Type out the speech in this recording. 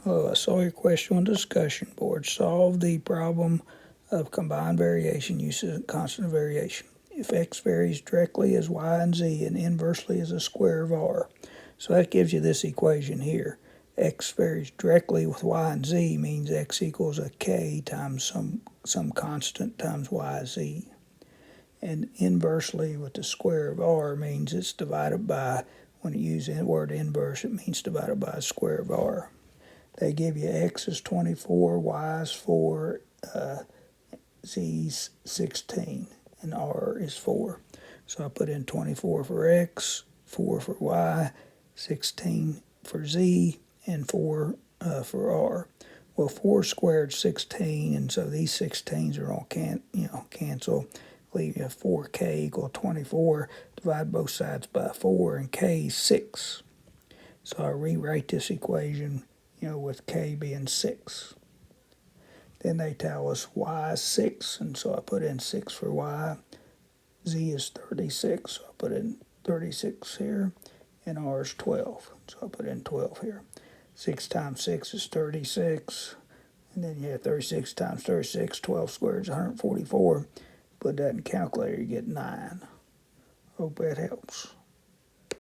I saw your question on the discussion board. Solve the problem of combined variation uses constant variation. If x varies directly as y and z and inversely as the square of r. So that gives you this equation here. X varies directly with y and z means x equals a k times some constant times y z. And inversely with the square of r means it's divided by, when you use the word inverse, it means divided by the square of r. They give you x is 24, y is 4, z is 16, and r is 4. So I put in 24 for x, 4 for y, 16 for z, and 4 for r. Well, 4 squared 16, and so these 16s are all cancel. Leave you 4k equal 24. Divide both sides by 4, and k is 6. So I rewrite this equation, with k being 6. Then they tell us y is 6, and so I put in 6 for y. Z is 36, so I put in 36 here, and r is 12, so I put in 12 here. 6 times 6 is 36, and then you have 36 times 36, 12 squared is 144. Put that in calculator, you get 9. Hope that helps.